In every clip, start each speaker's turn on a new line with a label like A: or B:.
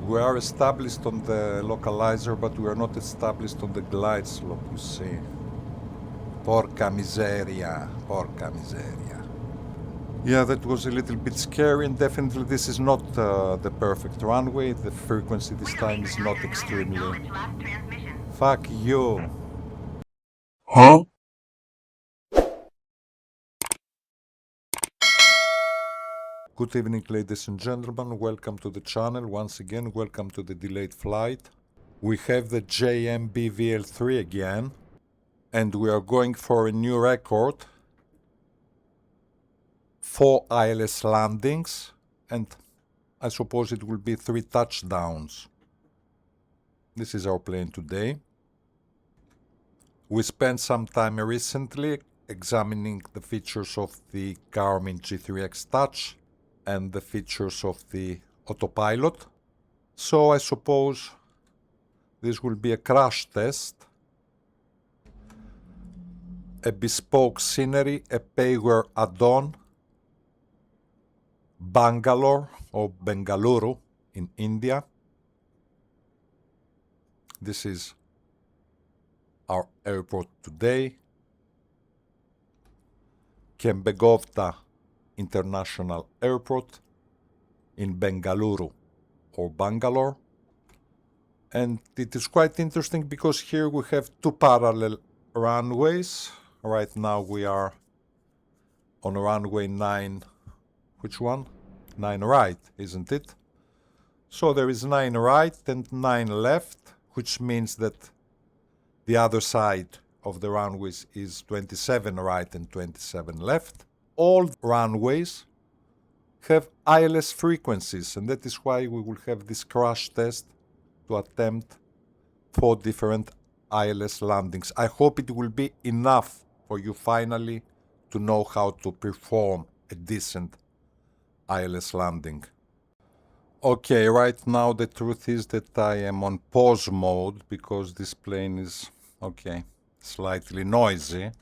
A: We are established on the localizer, but we are not established on the glide slope, you see. Porca miseria, porca miseria. Yeah, that was a little bit scary, and definitely this is not the perfect runway. The frequency this time is not extremely... Fuck you.
B: Huh?
A: Good evening, ladies and gentlemen. Welcome to the channel. Once again, welcome to the delayed flight. We have the JMB VL-3 again, and we are going for a new record. 4 ILS landings, and I suppose it will be 3 touchdowns. This is our plane today. We spent some time recently examining the features of the Garmin G3X Touch and the features of the autopilot. So I suppose this will be a crash test, a bespoke scenery, a payware add-on, Bangalore or Bengaluru in India. This is our airport today. Kempegowda International Airport in Bengaluru or Bangalore. And it is quite interesting because here we have 2 parallel runways. Right now we are on runway 9. Which one? 9 right, isn't it? So there is 9 right and 9 left, which means that the other side of the runways is 27 right and 27 left. All runways have ILS frequencies, and that is why we will have this crash test to attempt 4 different ILS landings. I hope it will be enough for you finally to know how to perform a decent ILS landing. Okay, right now the truth is that I am on pause mode because this plane is, slightly noisy.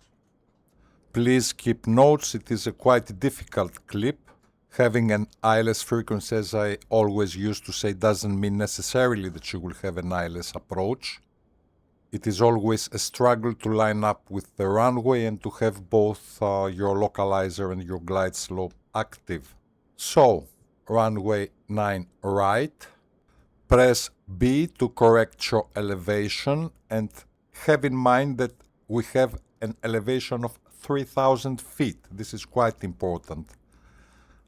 A: Please keep notes, it is a quite difficult clip. Having an ILS frequency, as I always used to say, doesn't mean necessarily that you will have an ILS approach. It is always a struggle to line up with the runway and to have both your localizer and your glide slope active. So, runway 9 right, press B to correct your elevation, and have in mind that we have an elevation of 3,000 feet. This is quite important.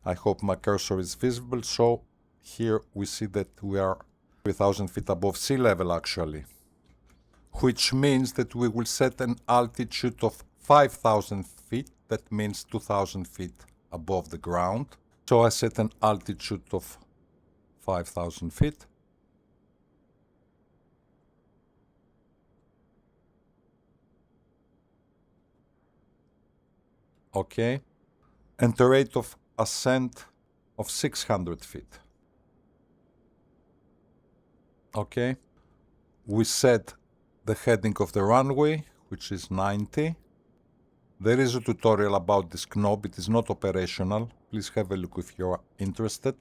A: I hope my cursor is visible. So here we see that we are 3,000 feet above sea level actually, which means that we will set an altitude of 5,000 feet. That means 2,000 feet above the ground. So I set an altitude of 5,000 feet. Okay. And the rate of ascent of 600 feet. Okay. We set the heading of the runway, which is 90. There is a tutorial about this knob. It is not operational. Please have a look if you are interested.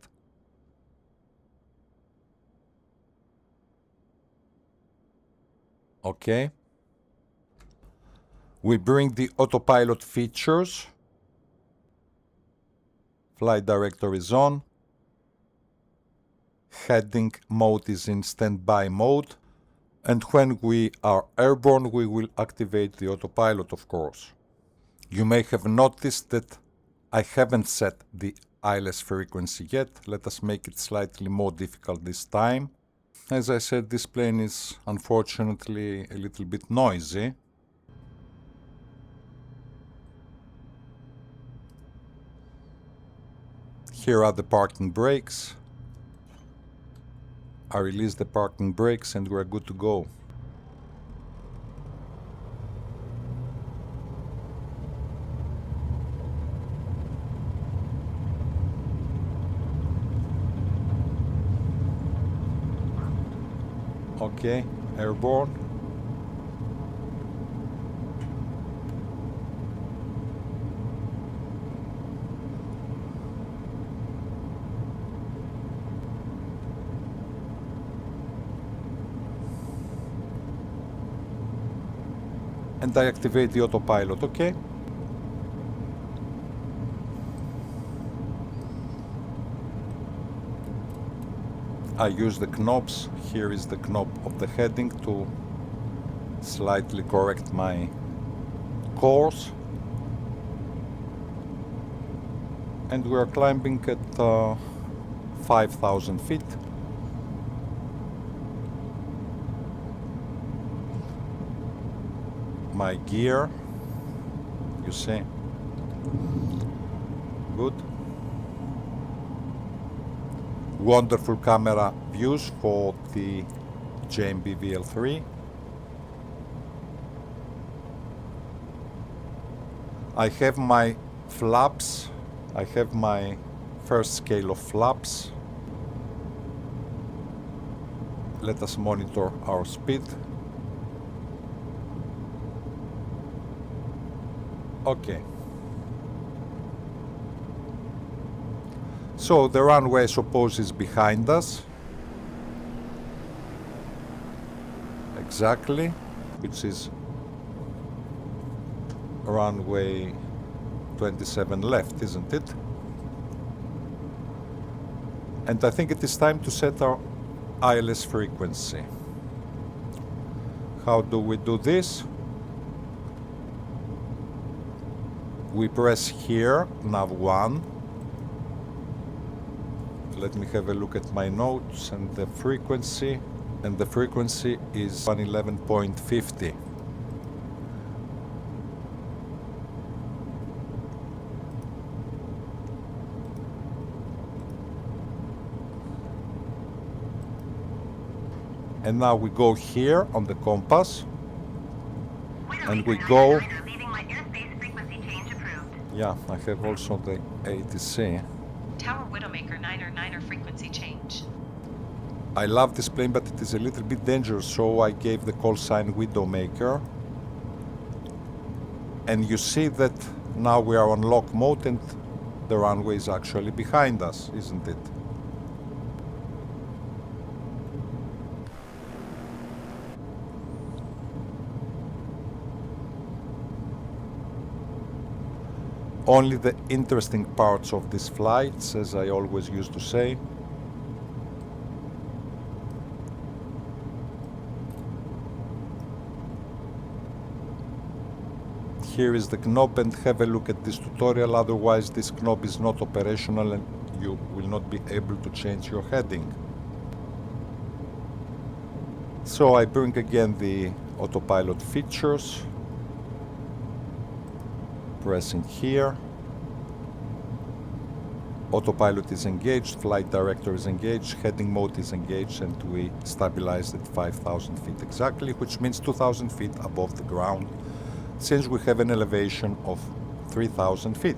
A: Okay. We bring the autopilot features. Flight director is on. Heading mode is in standby mode. And when we are airborne, we will activate the autopilot, of course. You may have noticed that I haven't set the ILS frequency yet. Let us make it slightly more difficult this time. As I said, this plane is unfortunately a little bit noisy. Here are the parking brakes. I release the parking brakes and we're good to go. Okay, airborne. and I activate the autopilot, okay? I use the knobs. Here is the knob of the heading to slightly correct my course. And we are climbing at 5,000 feet. My gear, you see, good. Wonderful camera views for the JMB VL-3. I have my flaps. I have my first scale of flaps. Let us monitor our speed. Okay. So the runway, I suppose, is behind us. Exactly, which is runway 27 left, isn't it? And I think it is time to set our ILS frequency. How do we do this? We press here, nav1. Let me have a look at my notes and the frequency. And the frequency is 111.50. And now we go here on the compass. And we go. Yeah, I have also the ATC.
C: Tower Widowmaker 9er frequency change.
A: I love this plane, but it is a little bit dangerous, so I gave the call sign Widowmaker. And you see that now we are on lock mode and the runway is actually behind us, isn't it? Only the interesting parts of these flights, as I always used to say. Here is the knob, and have a look at this tutorial, otherwise this knob is not operational and you will not be able to change your heading. So I bring again the autopilot features. Pressing here. Autopilot is engaged, flight director is engaged, heading mode is engaged, and we stabilized at 5,000 feet exactly, which means 2,000 feet above the ground, since we have an elevation of 3,000 feet.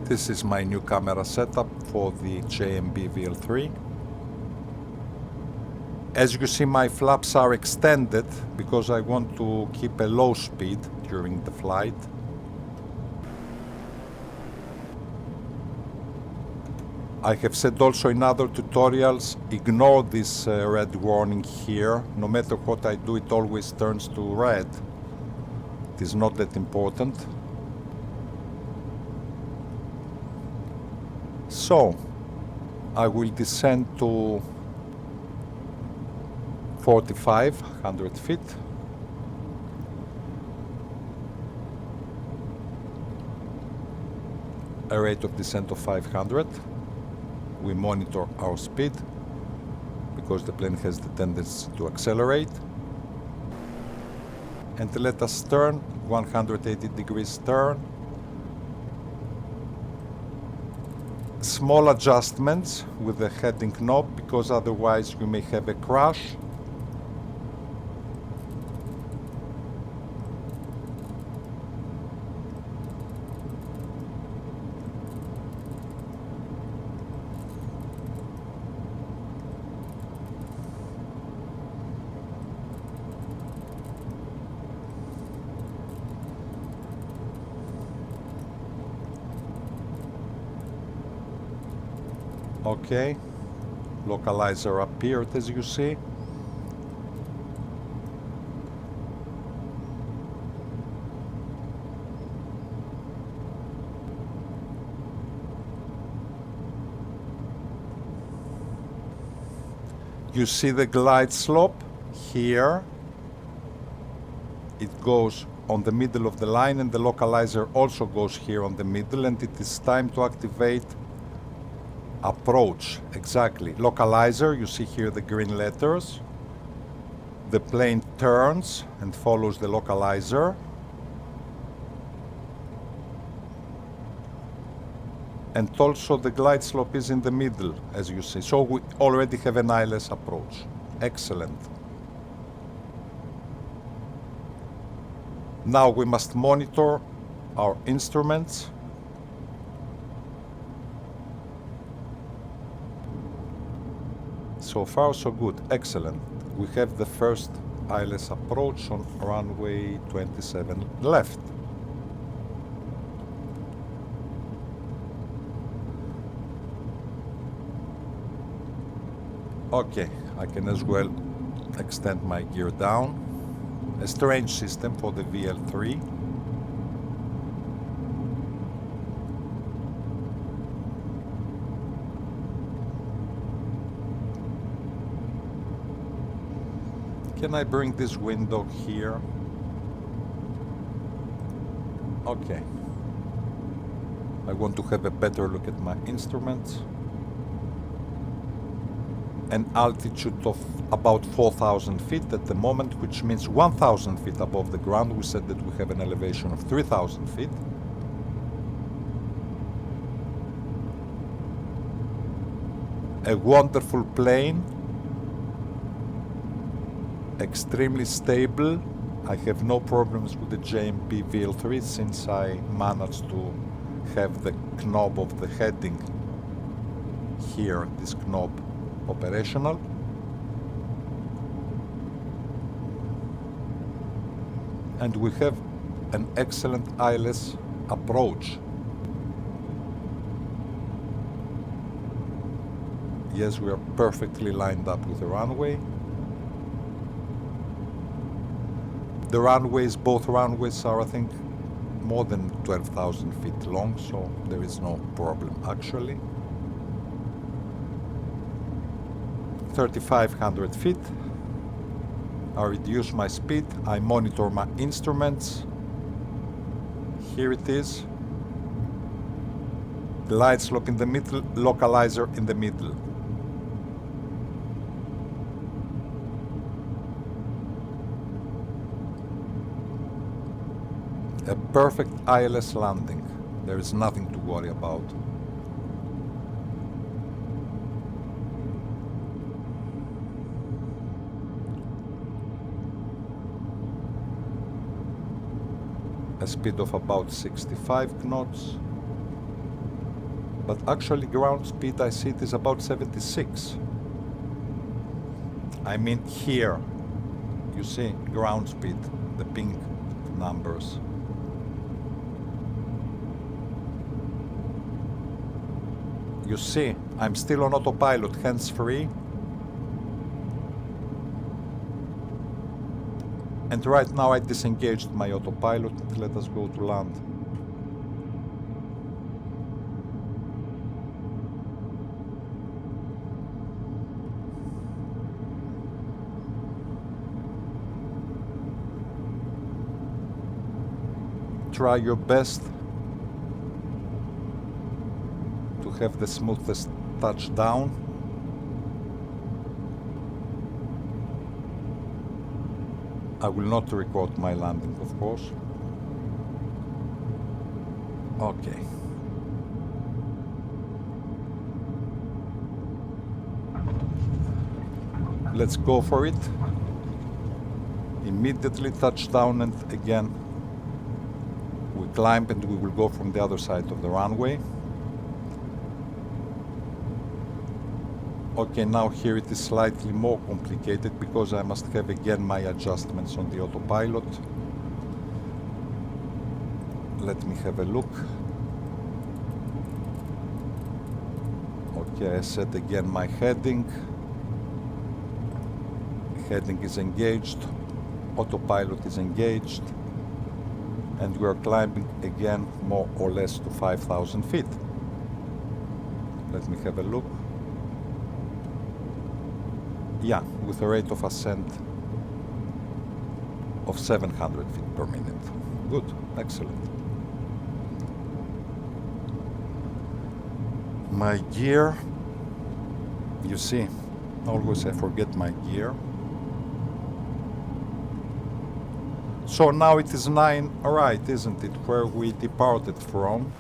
A: This is my new camera setup for the JMB VL-3. As you see, my flaps are extended because I want to keep a low speed during the flight. I have said also in other tutorials, ignore this red warning here. No matter what I do, it always turns to red. It is not that important. So, I will descend to 4,500 feet. A rate of descent of 500. We monitor our speed because the plane has the tendency to accelerate. And let us turn 180 degrees turn. Small adjustments with the heading knob because otherwise you may have a crash. Okay. Localizer appeared, as you see. You see the glide slope here. It goes on the middle of the line, and the localizer also goes here on the middle, and it is time to activate approach. Exactly. Localizer, you see here the green letters. The plane turns and follows the localizer. And also the glide slope is in the middle, as you see. So we already have an ILS approach. Excellent. Now we must monitor our instruments. So far, so good. Excellent. We have the first ILS approach on runway 27 left. Okay, I can as well extend my gear down. A strange system for the VL-3. Can I bring this window here? Okay. I want to have a better look at my instruments. An altitude of about 4,000 feet at the moment, which means 1,000 feet above the ground. We said that we have an elevation of 3,000 feet. A wonderful plane, extremely stable. I have no problems with the JMB VL-3 since I managed to have the knob of the heading here, this knob, operational. And we have an excellent ILS approach. Yes, we are perfectly lined up with the runway. The runways, both runways are, I think, more than 12,000 feet long, so there is no problem actually. 3,500 feet. I reduce my speed. I monitor my instruments. Here it is. Glide slope in the middle, localizer in the middle. A perfect ILS landing. There is nothing to worry about. A speed of about 65 knots. But actually ground speed, I see it is about 76. I mean here, you see ground speed, the pink numbers. You see, I'm still on autopilot, hands-free. And right now I disengaged my autopilot and let us go to land. Try your best to have the smoothest touchdown. I will not record my landing, of course. Okay. Let's go for it. Immediately touchdown, and again we climb and we will go from the other side of the runway. Okay, now here it is slightly more complicated because I must have again my adjustments on the autopilot. Let me have a look. Okay, I set again my heading. Heading is engaged, autopilot is engaged, and we are climbing again more or less to 5,000 feet. Let me have a look. Yeah, with a rate of ascent of 700 feet per minute. Good, excellent. My gear, you see, always I forget my gear. So now it is 9 right, isn't it, where we departed from.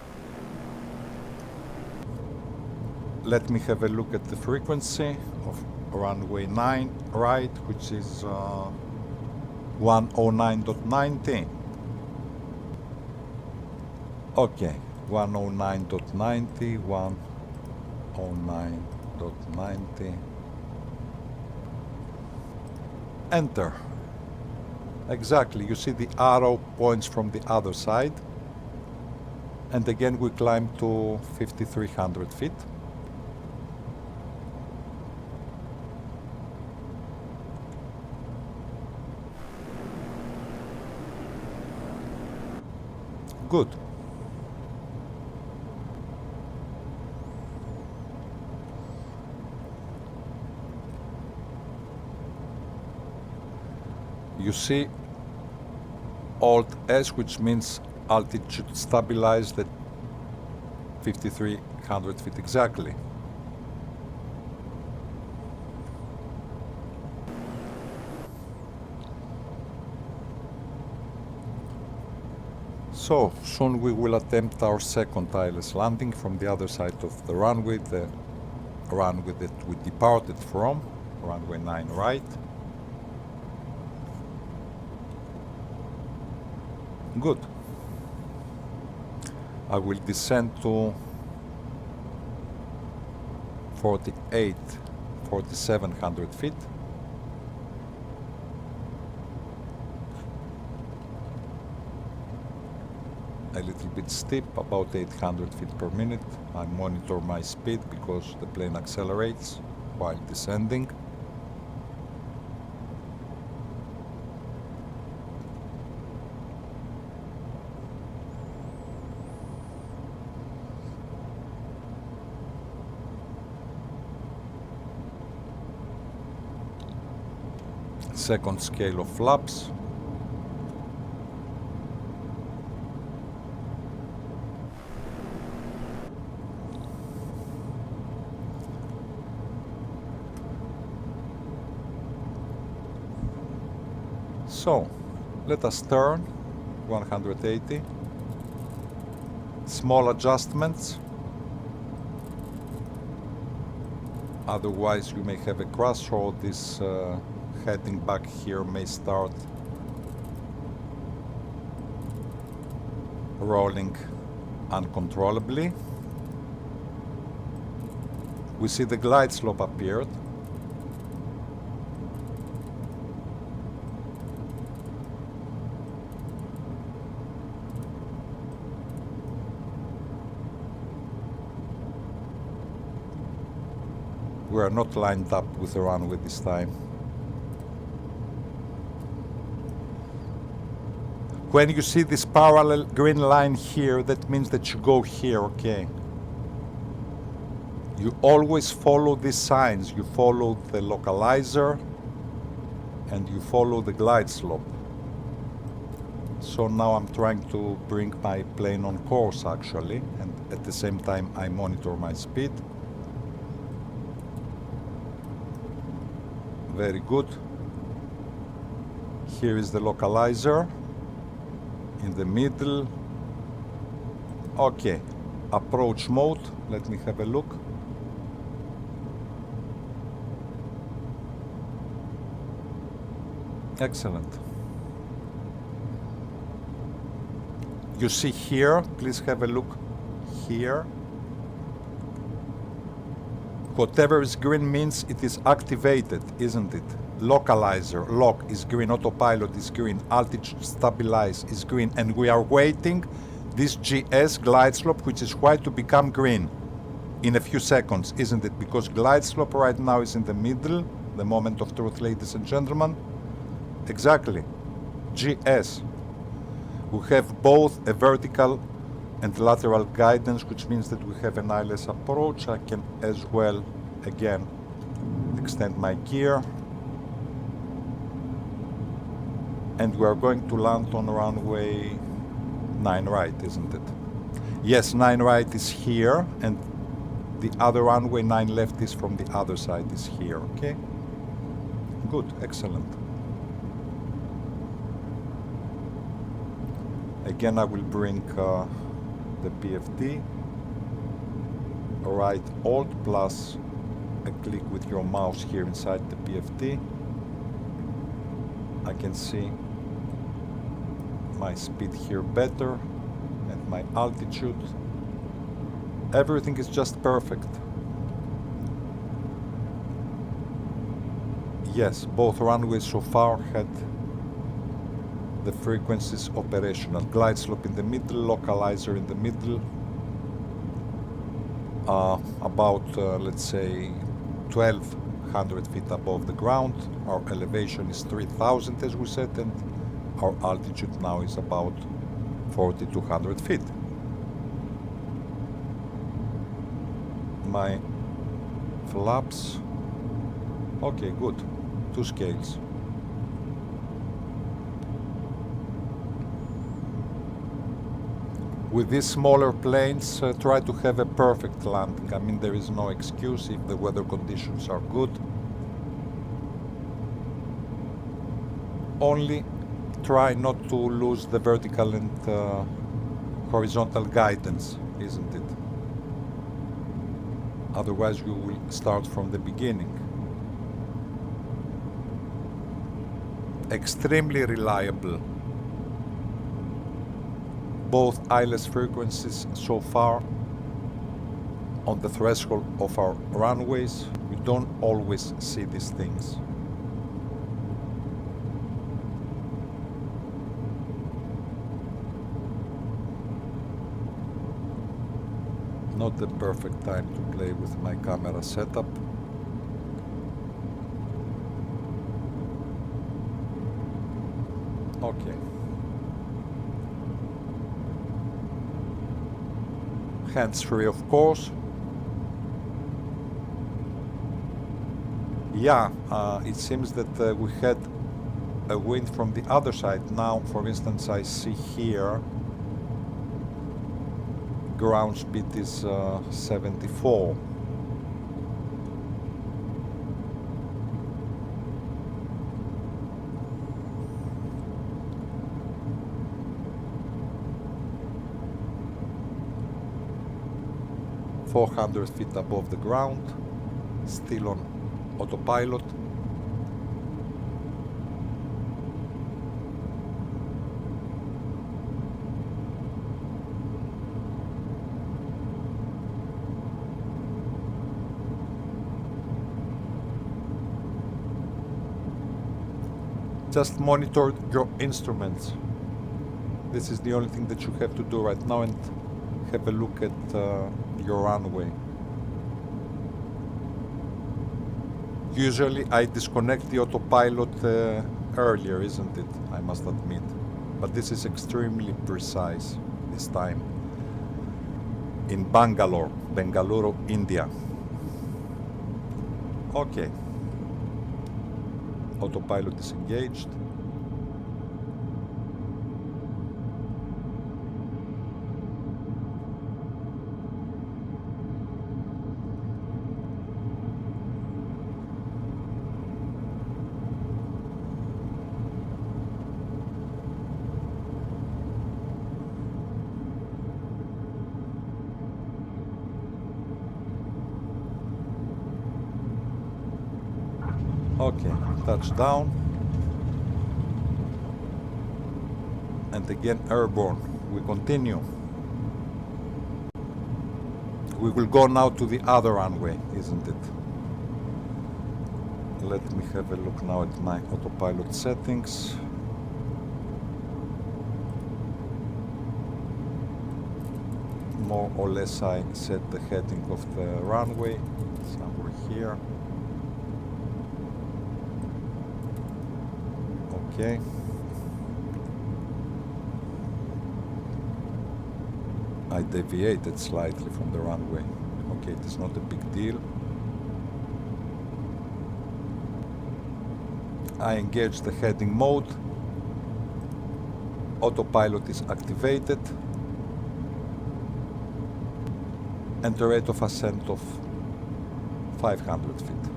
A: Let me have a look at the frequency of runway 9 right, which is 109.90. Okay, 109.90, 109.90. Enter. Exactly, you see the arrow points from the other side. And again we climb to 5,300 feet. Good. You see Alt S, which means altitude stabilized at 5,300 feet exactly. So soon we will attempt our second ILS landing from the other side of the runway that we departed from, runway 9 right. Good. I will descend to 4,700 feet. A little bit steep, about 800 feet per minute. I monitor my speed because the plane accelerates while descending. Second scale of flaps. So, let us turn 180. Small adjustments. Otherwise you may have a crash, or this heading back here may start rolling uncontrollably. We see the glide slope appeared. We are not lined up with the runway this time. When you see this parallel green line here, that means that you go here, okay? You always follow these signs. You follow the localizer and you follow the glide slope. So now I'm trying to bring my plane on course actually, and at the same time I monitor my speed. Very good. Here is the localizer in the middle. Okay, approach mode. Let me have a look. Excellent. You see here, please have a look here. Whatever is green means it is activated, isn't it? Localizer, lock is green, autopilot is green, altitude stabilize is green, and we are waiting this GS glide slope, which is white, to become green. in a few seconds, isn't it? Because glide slope right now is in the middle, the moment of truth, ladies and gentlemen. Exactly. GS. We have both a vertical and lateral guidance, which means that we have an ILS approach. I can as well, again, extend my gear. And we are going to land on runway 9 right, isn't it? Yes, 9 right is here, and the other runway 9 left is from the other side, is here, okay? Good, excellent. Again, I will bring the PFD, right Alt plus a click with your mouse here inside the PFD. I can see my speed here better and my altitude. Everything is just perfect. Yes, both runways so far had the frequencies operational. Glide slope in the middle, localizer in the middle. Let's say 1200 feet above the ground. Our elevation is 3000 as we said, and our altitude now is about 4200 feet. My flaps, okay, good, 2 scales. With these smaller planes, try to have a perfect landing. I mean, there is no excuse if the weather conditions are good. Only try not to lose the vertical and horizontal guidance, isn't it? Otherwise you will start from the beginning. Extremely reliable. Both ILS frequencies so far on the threshold of our runways. We don't always see these things. Not the perfect time to play with my camera setup. Okay. Hands-free, of course. Yeah, it seems that we had a wind from the other side. Now, for instance, I see here ground speed is 74. .400 feet above the ground, still on autopilot. Just monitor your instruments. This is the only thing that you have to do right now, and have a look at your runway. Usually I disconnect the autopilot earlier, isn't it? I must admit. But this is extremely precise this time. In Bengaluru, India. Okay. Autopilot is engaged. Okay, touchdown. And again airborne. We continue. We will go now to the other runway, isn't it? Let me have a look now at my autopilot settings. more or less I set the heading of the runway, somewhere here. Okay. I deviated slightly from the runway. Okay, it is not a big deal. I engage the heading mode. Autopilot is activated. And the rate of ascent of 500 feet.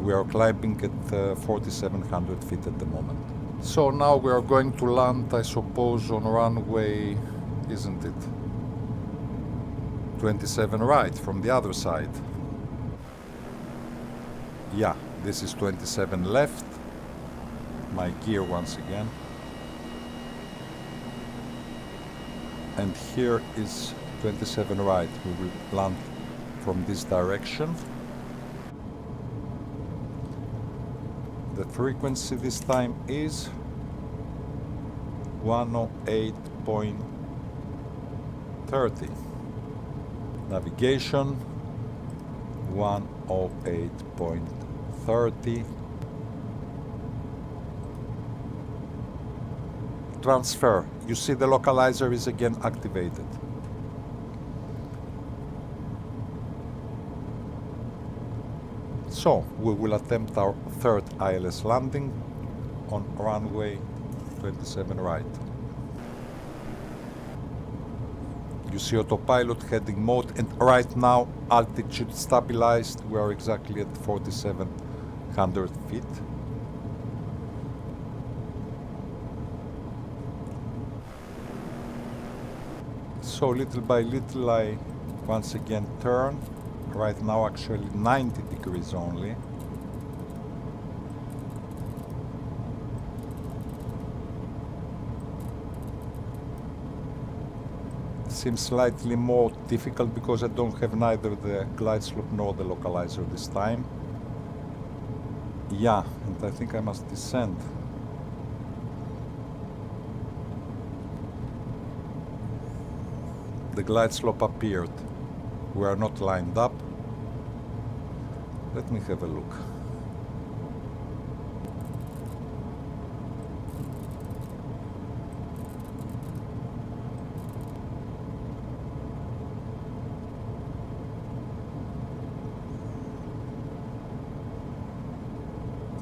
A: We are climbing at 4,700 feet at the moment. So now we are going to land, I suppose, on runway, isn't it? 27 right from the other side. Yeah, this is 27 left. My gear once again. And here is 27 right. We will land from this direction. The frequency this time is 108.30. Navigation 108.30. Transfer. You see the localizer is again activated. So we will attempt our third ILS landing on runway 27 right. You see autopilot heading mode, and right now altitude stabilized. We are exactly at 4,700 feet. So little by little I once again turn. Right now actually 90 degrees only. Seems slightly more difficult because I don't have neither the glide slope nor the localizer this time. Yeah, and I think I must descend. The glide slope appeared. We are not lined up. Let me have a look.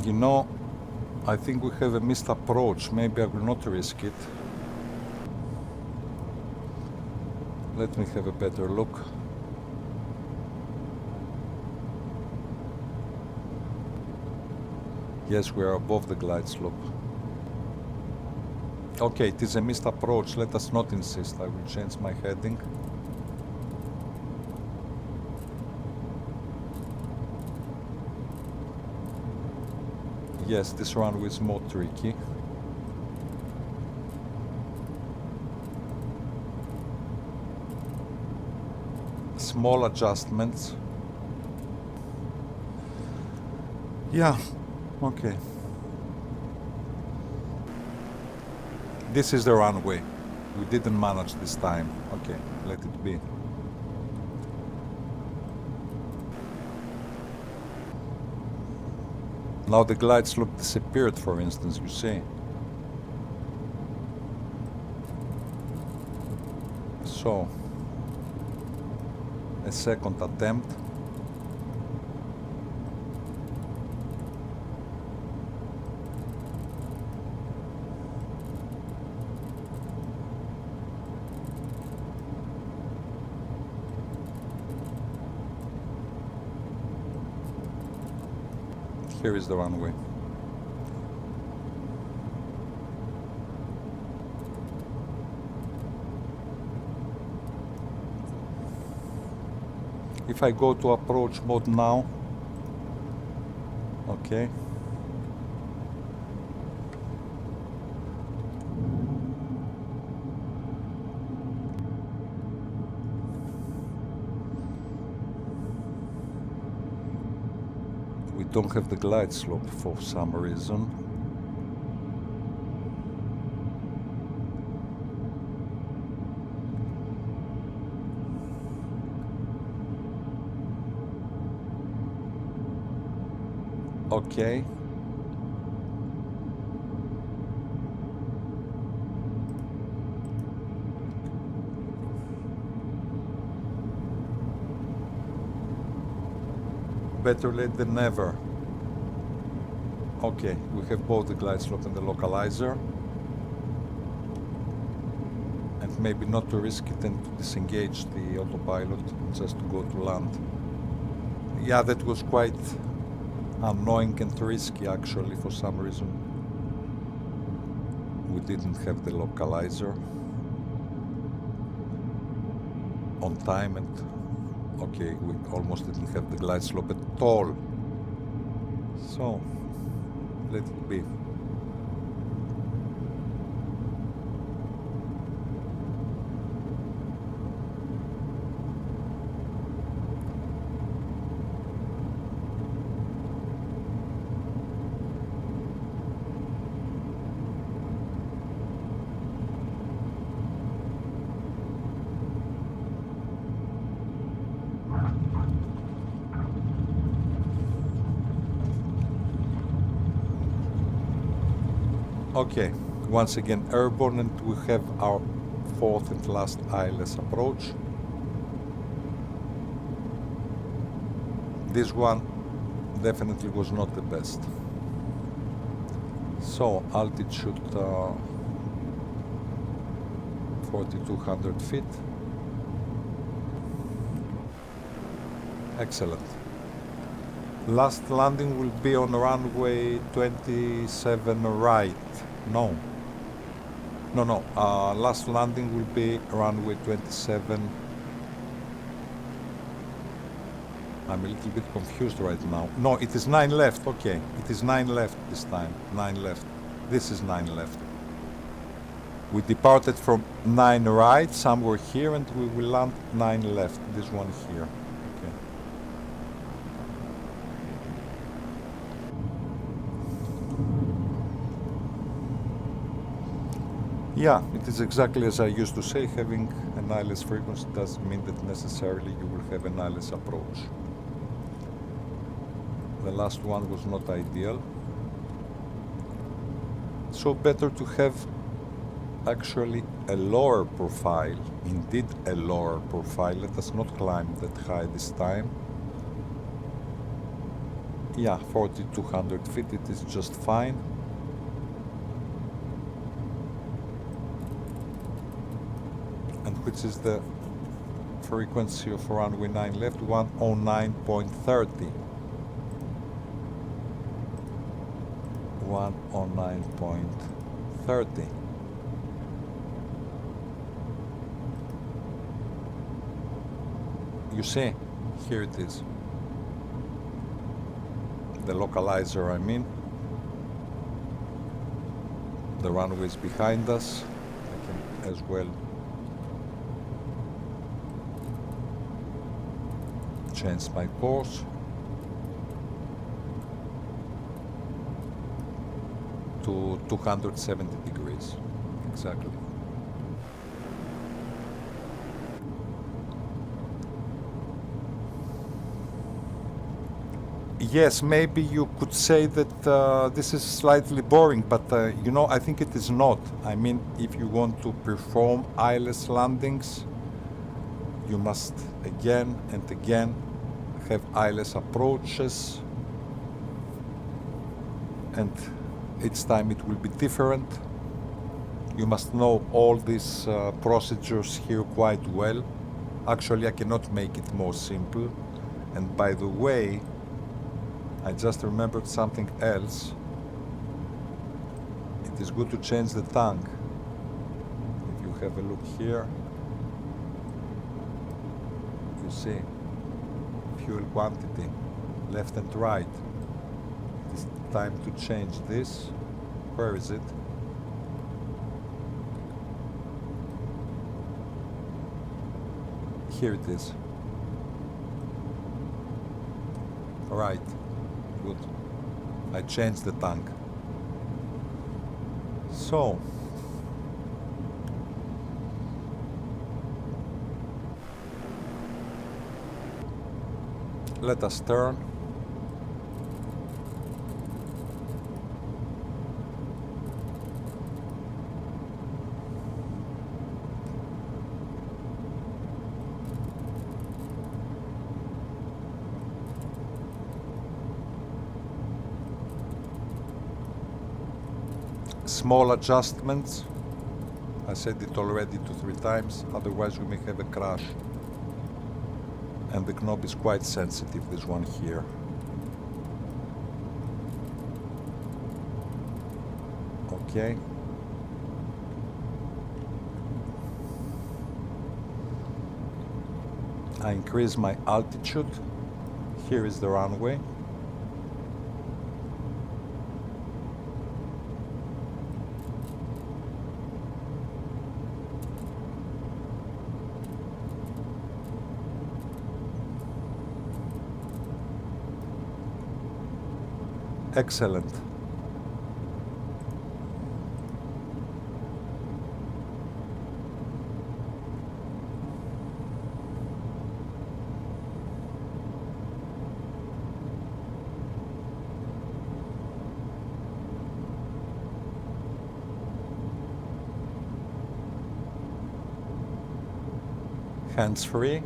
A: You know, I think we have a missed approach. Maybe I will not risk it. Let me have a better look. Yes, we are above the glide slope. Okay, it is a missed approach. Let us not insist. I will change my heading. Yes, this runway is more tricky. Small adjustments. Yeah, okay. This is the runway. We didn't manage this time. Okay, let it be. Now the glide slope disappeared, for instance, you see. So, a second attempt. Here is the runway. If I go to approach mode now, okay. We don't have the glide slope for some reason. Okay. Better late than never. Okay, we have both the glide slope and the localizer. And maybe not to risk it and to disengage the autopilot, just to go to land. Yeah, that was quite annoying and risky actually for some reason. We didn't have the localizer on time, and okay, we almost didn't have the glide slope at all. So, let it be. Okay, once again airborne, and we have our fourth and last ILS approach. This one definitely was not the best. So altitude 4,200 feet. Excellent. Last landing will be on runway 27 right. No. Last landing will be runway 27. I'm a little bit confused right now. No, it is 9 left. Okay, it is 9 left this time. 9 left. This is 9 left. We departed from 9 right, somewhere here, and we will land 9 left. This one here. Okay. Yeah, it is exactly as I used to say, having an ILS frequency doesn't mean that necessarily you will have an ILS approach. The last one was not ideal. So better to have actually a lower profile, indeed a lower profile. Let us not climb that high this time. Yeah, 4,200 feet, it is just fine. And which is the frequency of runway 9 left? 109.30. 109.30. You see, here it is. The localizer, I mean. The runway is behind us. I can as well change my course to 270 degrees, exactly. Yes, maybe you could say that this is slightly boring, but you know, I think it is not. I mean, if you want to perform ILS landings, you must again and again have ILS approaches, and each time it will be different. You must know all these procedures here quite well. Actually, I cannot make it more simple. And by the way, I just remembered something else. It is good to change the tank. If you have a look here, you see fuel quantity, left and right. It is time to change this. Where is it? Here it is. Right. Good. I changed the tank. So, let us turn. small adjustments. I said it already 2-3 times, otherwise we may have a crash. And the knob is quite sensitive, this one here. Okay. I increase my altitude. Here is the runway. Excellent. Hands-free.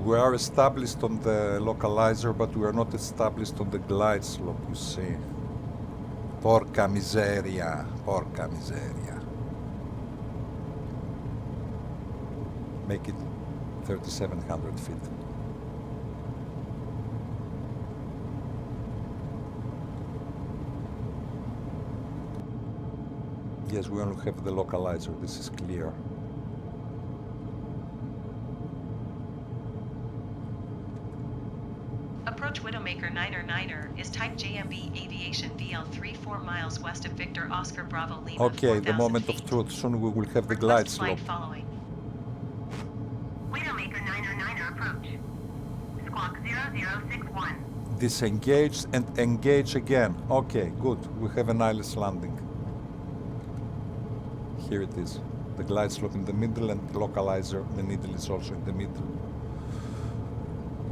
A: We are established on the localizer, but we are not established on the glide slope, you see. Porca miseria, porca miseria. Make it 3,700 feet. Yes, we only have the localizer, this is clear.
C: Approach Widowmaker 9er is type JMB Aviation VL-3 4 miles west of Victor Oscar Bravo Lima.
A: Okay, the moment
C: feet.
A: of truth. Soon we will have the
C: Request
A: glide
C: flight
A: slope.
C: following.
D: Widowmaker 9er approach. Squawk 0061.
A: Disengage and engage again. Okay, good. We have an ILS landing. Here it is. The glide slope in the middle and the localizer, the needle is also in the middle.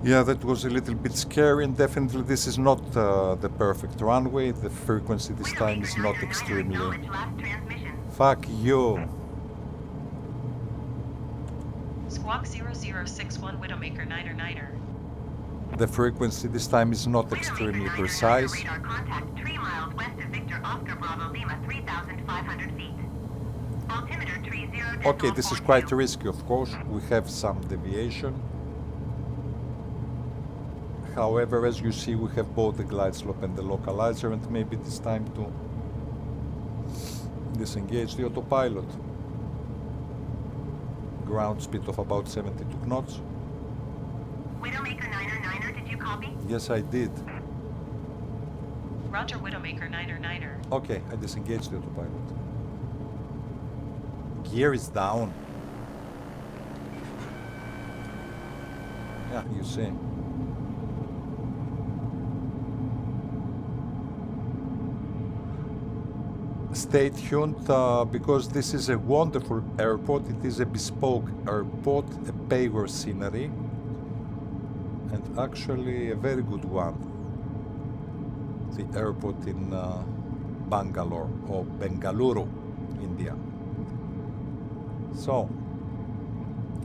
A: Yeah, that was a little bit scary, and definitely this is not the perfect runway. The frequency this time is not extremely... Fuck you!
C: Squawk 0061 Widowmaker 9er.
A: The frequency this time is not extremely precise.
D: Radar contact 3 miles west of Victor Oscar Bravo Lima, 3,500 feet. Altimeter 30.
A: Okay, this is quite risky, of course. We have some deviation. However, as you see, we have both the glide slope and the localizer, and maybe it's time to disengage the autopilot. Ground speed of about 72 knots.
D: Widowmaker 9er, did you copy?
A: Yes, I did.
C: Roger Widowmaker 9er.
A: Okay, I disengaged the autopilot. Gear is down. Yeah, you see. Stay tuned because this is a wonderful airport. It is a bespoke airport, a payware scenery, and actually a very good one. The airport in Bangalore or Bengaluru, India. So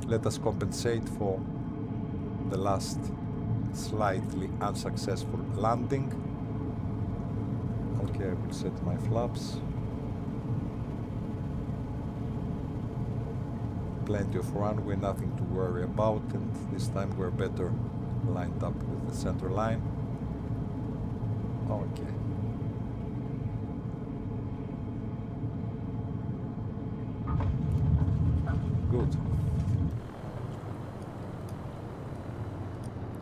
A: let us compensate for the last slightly unsuccessful landing. Okay, I will set my flaps. Plenty of runway, nothing to worry about, and this time we're better lined up with the center line. Okay. Good.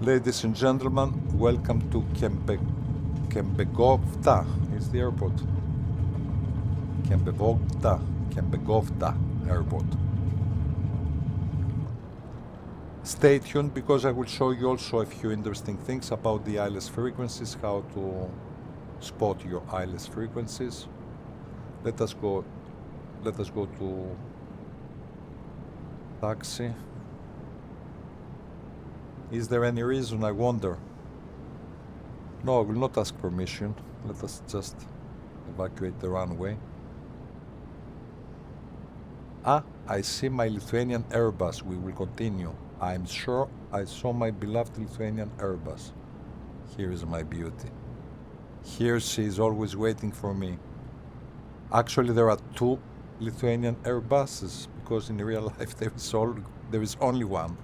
A: Ladies and gentlemen, welcome to Kempegowda is the airport. Kempegowda Airport. Stay tuned because I will show you also a few interesting things about the ILS frequencies, how to spot your ILS frequencies. Let us go to taxi. Is there any reason, I wonder? No, I will not ask permission. Let us just evacuate the runway. Ah, I see my Lithuanian Airbus. We will continue. I'm sure I saw my beloved Lithuanian Airbus. Here is my beauty. Here she is always waiting for me. Actually, there are two Lithuanian Airbuses because in real life there is only one.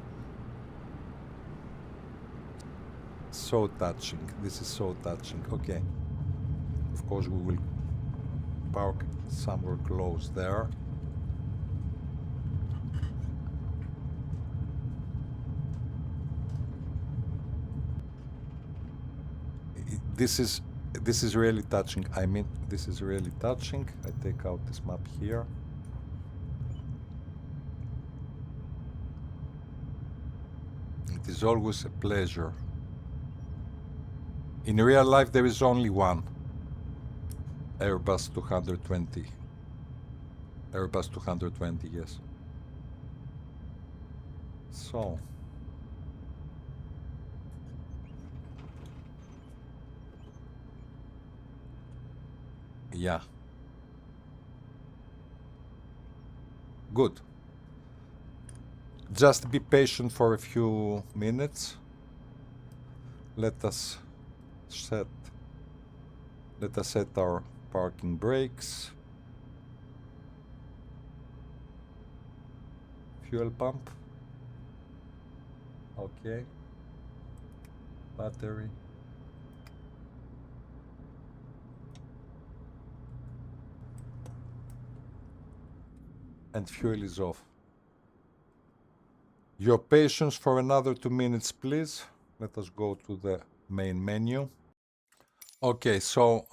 A: So touching. This is so touching. Okay. Of course, we will park somewhere close there. This is really touching. I mean, this is really touching. I take out this map here. It is always a pleasure. In real life, there is only one Airbus 220. Airbus 220, yes. So, yeah. Good. Just be patient for a few minutes. Let us set our parking brakes. Fuel pump. Okay. Battery. And fuel is off. Your patience for another 2 minutes, please. Let us go to the main menu. Okay, so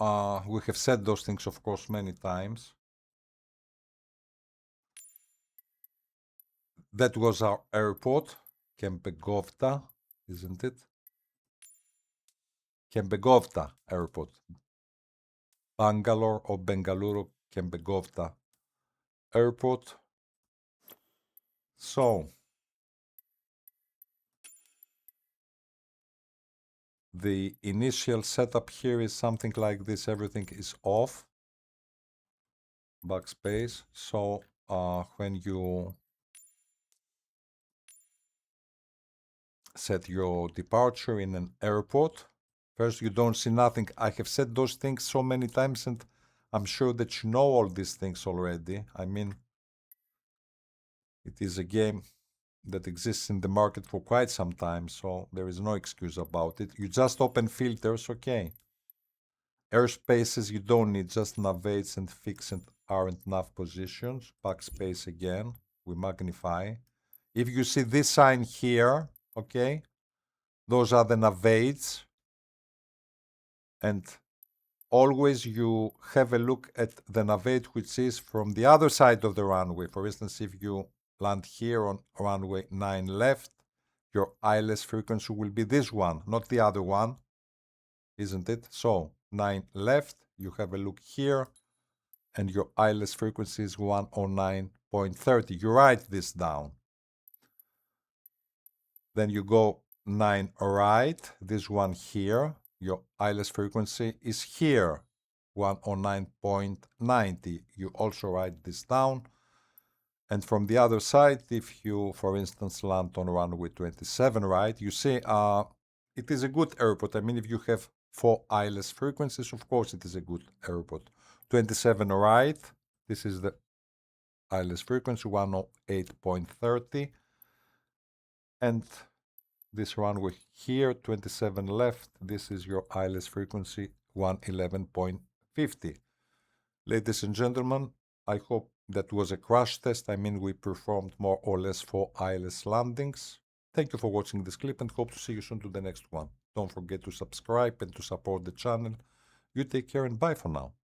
A: we have said those things, of course, many times. That was our airport, Kempegowda, isn't it? Kempegowda Airport. Bangalore or Bengaluru, Kempegowda Airport. So, the initial setup here is something like this. Everything is off. Backspace. So, when you set your departure in an airport, first you don't see nothing. I have said those things so many times and I'm sure that you know all these things already. I mean, it is a game that exists in the market for quite some time, so there is no excuse about it. You just open filters, okay. Airspaces you don't need, just navgates and fix and aren't nav positions. Backspace again, we magnify. If you see this sign here, okay, those are the navgates. And always you have a look at the navgate which is from the other side of the runway. For instance, if you land here on runway 9 left, your ILS frequency will be this one, not the other one, isn't it? So 9 left, you have a look here, and your ILS frequency is 109.30. You write this down. Then you go 9 right, this one here, your ILS frequency is here, 109.90. You also write this down. And from the other side, if you, for instance, land on runway 27 right, you see it is a good airport. I mean, if you have 4 ILS frequencies, of course it is a good airport. 27 right, this is the ILS frequency, 108.30. And this runway here, 27 left, this is your ILS frequency, 111.50. Ladies and gentlemen, I hope that was a crash test. I mean, we performed more or less 4 ILS landings. Thank you for watching this clip and hope to see you soon to the next one. Don't forget to subscribe and to support the channel. You take care and bye for now.